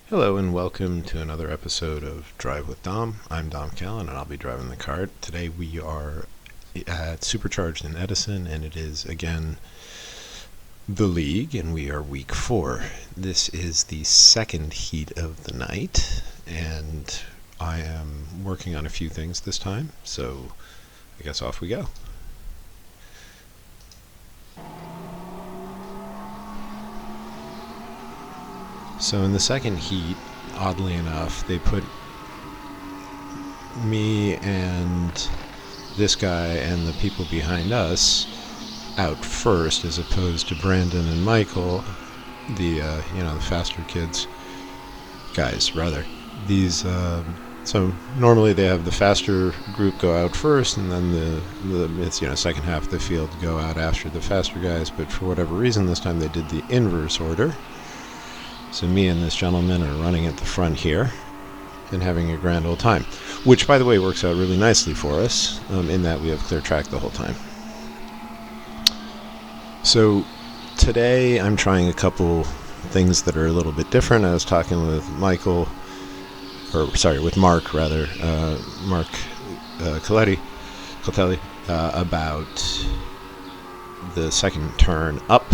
Hello and welcome to another episode of Drive with Dom. I'm Dom Callan and I'll be driving the cart. Today we are at Supercharged in Edison and it is again the league and we are week 4. This is the second heat of the night and I am working on a few things this time, so I guess off we go. So in the second heat, oddly enough, they put me and this guy and the people behind us out first, as opposed to Brandon and Michael, the faster guys rather. So normally they have the faster group go out first, and then the second half of the field go out after the faster guys. But for whatever reason, this time they did the inverse order. So me and this gentleman are running at the front here and having a grand old time, which, by the way, works out really nicely for us in that we have clear track the whole time. So today I'm trying a couple things that are a little bit different. I was talking with Mark Cotelli, about the second turn up.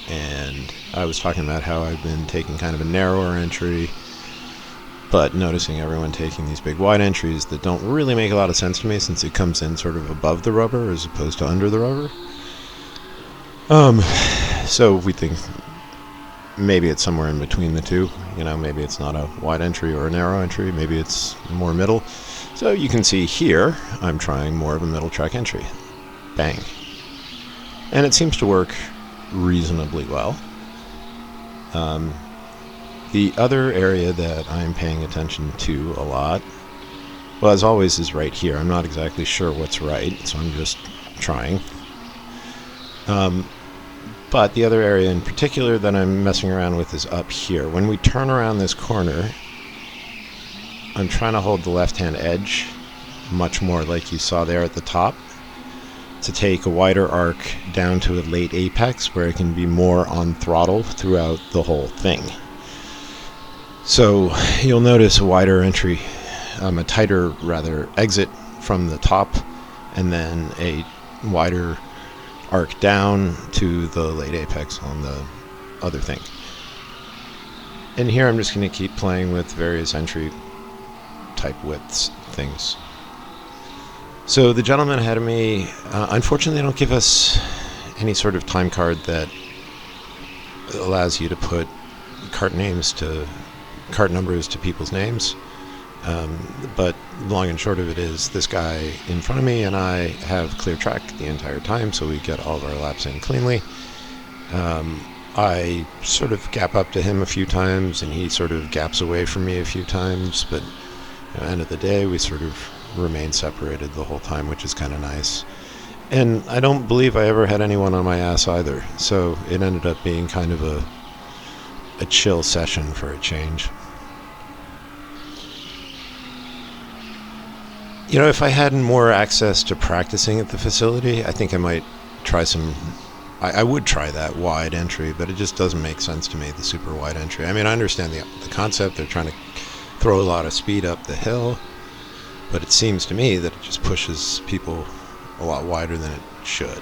And I was talking about how I've been taking kind of a narrower entry, but noticing everyone taking these big wide entries that don't really make a lot of sense to me, since it comes in sort of above the rubber as opposed to under the rubber. So we think maybe it's somewhere in between the two. Maybe it's not a wide entry or a narrow entry. Maybe it's more middle. So you can see here, I'm trying more of a middle track entry. Bang. And it seems to work reasonably well. The other area that I'm paying attention to a lot, well, as always, is right here. I'm not exactly sure what's right, so I'm just trying. But the other area in particular that I'm messing around with is up here. When we turn around this corner, I'm trying to hold the left-hand edge much more like you saw there at the top, to take a wider arc down to a late apex where it can be more on throttle throughout the whole thing. So you'll notice a wider entry, a tighter exit from the top, and then a wider arc down to the late apex on the other thing. And here I'm just going to keep playing with various entry type widths things. So the gentleman ahead of me, unfortunately, they don't give us any sort of time card that allows you to put cart numbers to people's names. But long and short of it is, this guy in front of me and I have clear track the entire time, so we get all of our laps in cleanly. I sort of gap up to him a few times, and he sort of gaps away from me a few times, but at the end of the day, we sort of remain separated the whole time, which is kind of nice. And I don't believe I ever had anyone on my ass either, so it ended up being kind of a chill session for a change. If I had more access to practicing at the facility, I think I might try I would try that wide entry, but it just doesn't make sense to me, the super wide entry. I mean, I understand the concept. They're trying to throw a lot of speed up the hill, but it seems to me that it just pushes people a lot wider than it should.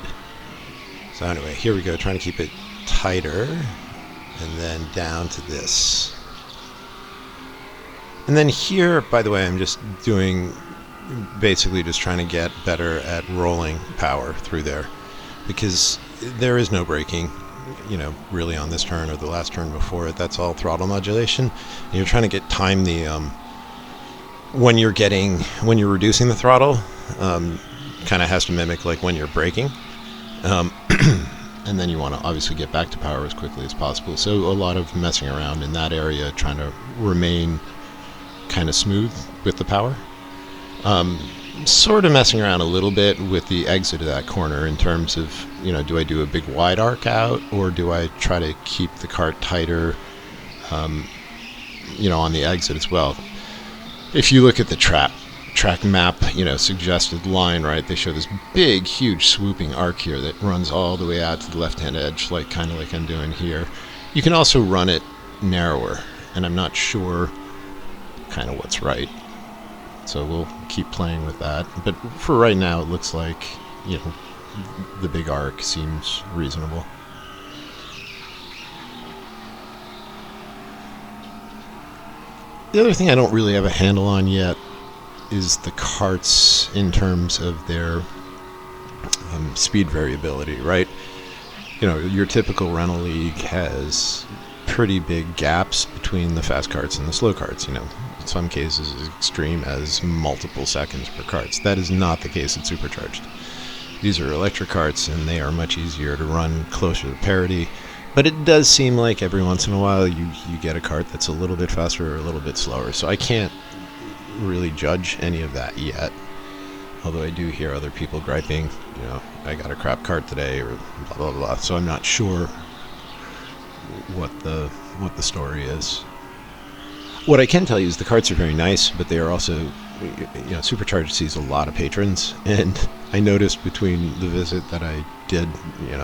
So anyway, here we go, trying to keep it tighter, and then down to this. And then here, by the way, I'm just basically just trying to get better at rolling power through there, because there is no braking, really on this turn or the last turn before it. That's all throttle modulation. And you're trying to time the when you're reducing the throttle, kind of has to mimic like when you're braking, and then you want to obviously get back to power as quickly as possible. So a lot of messing around in that area, trying to remain kind of smooth with the power. Sort of messing around a little bit with the exit of that corner in terms of, do I do a big wide arc out, or do I try to keep the cart tighter, on the exit as well? If you look at the track map, suggested line, right, they show this big, huge swooping arc here that runs all the way out to the left-hand edge, kind of like I'm doing here. You can also run it narrower. and I'm not sure kind of what's right. So we'll keep playing with that. But for right now, it looks like, the big arc seems reasonable. The other thing I don't really have a handle on yet is the carts in terms of their speed variability, right? Your typical rental league has pretty big gaps between the fast carts and the slow carts, in some cases as extreme as multiple seconds per carts. That is not the case at Supercharged. These are electric carts, and they are much easier to run closer to parity. But it does seem like every once in a while you get a cart that's a little bit faster or a little bit slower. So I can't really judge any of that yet. Although I do hear other people griping, I got a crap cart today, or blah, blah, blah. So I'm not sure what the story is. What I can tell you is the carts are very nice, but they are also, Supercharged sees a lot of patrons, and I noticed between the visit that I did,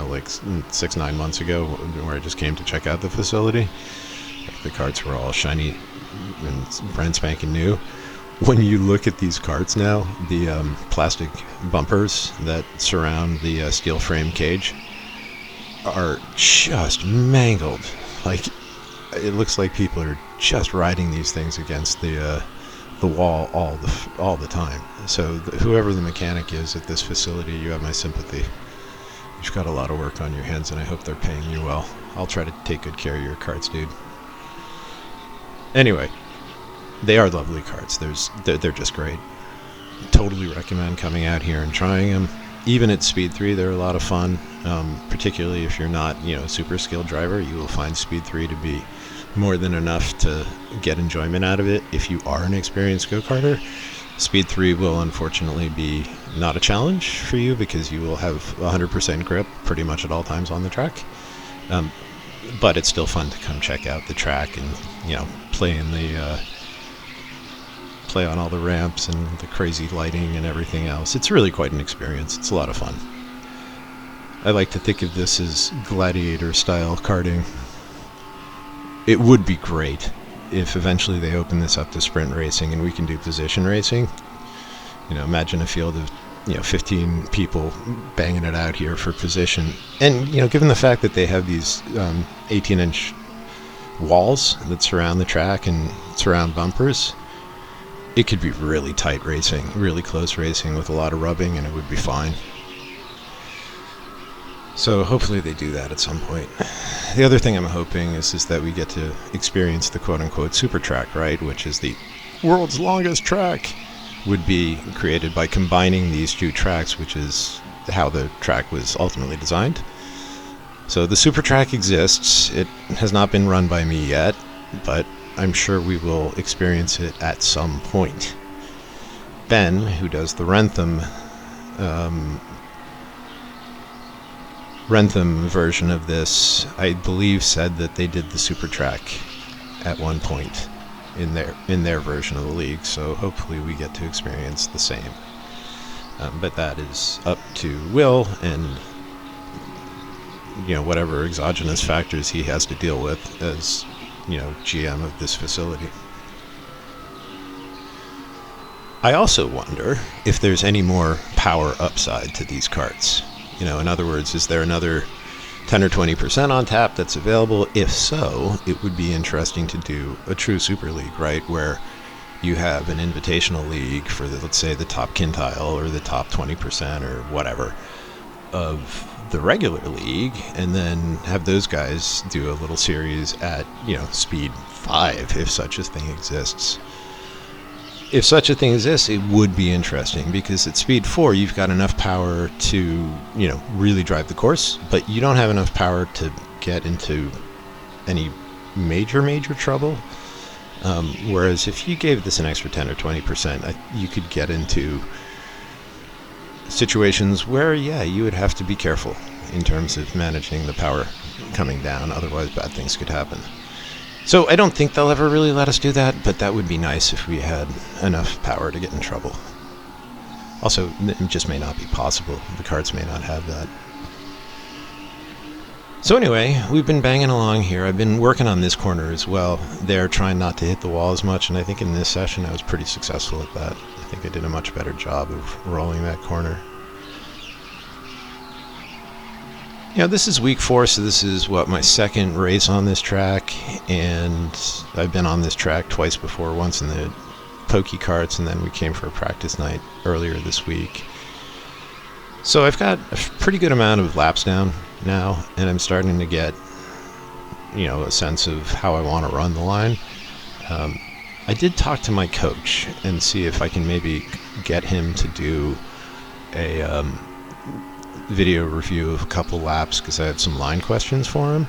like 6-9 months ago, where I just came to check out the facility, the carts were all shiny and brand spanking new. When you look at these carts now, the plastic bumpers that surround the steel frame cage are just mangled. Like, it looks like people are just riding these things against the wall all the time. So whoever the mechanic is at this facility, you have my sympathy. You've got a lot of work on your hands, and I hope they're paying you well. I'll try to take good care of your carts, dude. Anyway, they are lovely carts. They're just great. Totally recommend coming out here and trying them. Even at Speed 3, they're a lot of fun. Particularly if you're not, a super skilled driver, you will find Speed 3 to be more than enough to get enjoyment out of it. If you are an experienced go-karter, Speed 3 will unfortunately be not a challenge for you, because you will have 100% grip pretty much at all times on the track. But it's still fun to come check out the track and, play on all the ramps and the crazy lighting and everything else. It's really quite an experience. It's a lot of fun. I like to think of this as gladiator-style karting. It would be great if eventually they open this up to sprint racing and we can do position racing. Imagine a field of 15 people banging it out here for position. And given the fact that they have these 18-inch walls that surround the track and surround bumpers, it could be really tight racing, really close racing with a lot of rubbing, and it would be fine. So hopefully they do that at some point. The other thing I'm hoping is that we get to experience the quote-unquote super track, right, which is the world's longest track, would be created by combining these two tracks, which is how the track was ultimately designed. So the super track exists. It has not been run by me yet, but I'm sure we will experience it at some point. Ben, who does the Rentham version of this, I believe said that they did the super track at one point in their version of the league, so hopefully we get to experience the same. But that is up to Will and whatever exogenous factors he has to deal with as GM of this facility. I also wonder if there's any more power upside to these carts. In other words, is there another 10 or 20% on tap that's available? If so, it would be interesting to do a true super league, right, where you have an invitational league for let's say the top quintile or the top 20% or whatever of the regular league, and then have those guys do a little series at speed 5, if such a thing exists. If such a thing exists, it would be interesting, because at speed 4 you've got enough power to really drive the course, but you don't have enough power to get into any major trouble. Whereas if you gave this an extra 10 or 20%, you could get into situations where, you would have to be careful in terms of managing the power coming down. Otherwise, bad things could happen. So I don't think they'll ever really let us do that, but that would be nice if we had enough power to get in trouble. Also, it just may not be possible. The carts may not have that. So anyway, we've been banging along here. I've been working on this corner as well. They're trying not to hit the wall as much, and I think in this session I was pretty successful at that. I think I did a much better job of rolling that corner. This is week 4, so this is my second race on this track, and I've been on this track twice before, once in the pokey carts, and then we came for a practice night earlier this week. So I've got a pretty good amount of laps down now, and I'm starting to get a sense of how I want to run the line. I did talk to my coach and see if I can maybe get him to do a video review of a couple laps, because I have some line questions for him.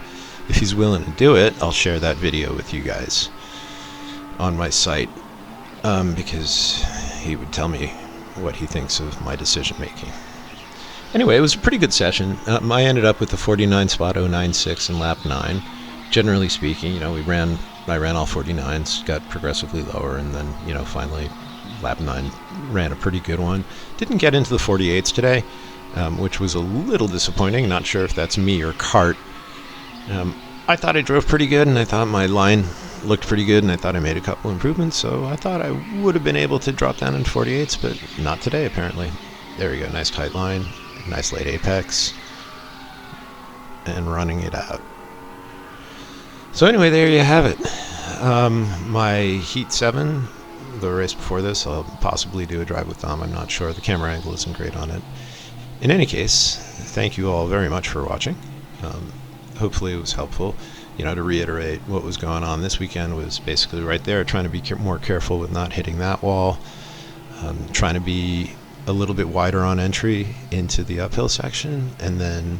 If he's willing to do it, I'll share that video with you guys on my site, because he would tell me what he thinks of my decision making. Anyway, it was a pretty good session. I ended up with the 49 spot 096 in lap 9. Generally speaking, I ran all 49s, got progressively lower, and then finally lap 9 ran a pretty good one. Didn't get into the 48s today, which was a little disappointing. Not sure if that's me or kart. I thought I drove pretty good, and I thought my line looked pretty good, and I thought I made a couple improvements, so I thought I would have been able to drop down in 48s, but not today apparently. There we go, nice tight line, nice late apex, and running it out. So anyway, there you have it. My Heat 7, the race before this, I'll possibly do a drive with Dom, I'm not sure. The camera angle isn't great on it. In any case, thank you all very much for watching. Hopefully it was helpful. To reiterate, what was going on this weekend was basically right there, trying to be more careful with not hitting that wall, trying to be a little bit wider on entry into the uphill section, and then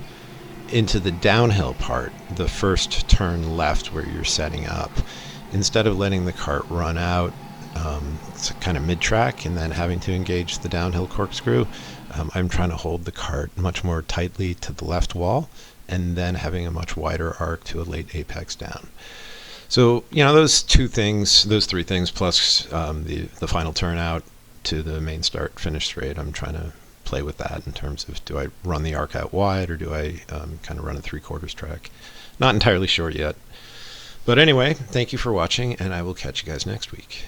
into the downhill part, the first turn left where you're setting up. Instead of letting the cart run out it's kind of mid-track and then having to engage the downhill corkscrew, I'm trying to hold the cart much more tightly to the left wall, and then having a much wider arc to a late apex down. So those three things, plus the final turnout to the main start finish straight, I'm trying to play with that in terms of, do I run the arc out wide, or do I kind of run a 3/4 track? Not entirely sure yet. But anyway, thank you for watching, and I will catch you guys next week.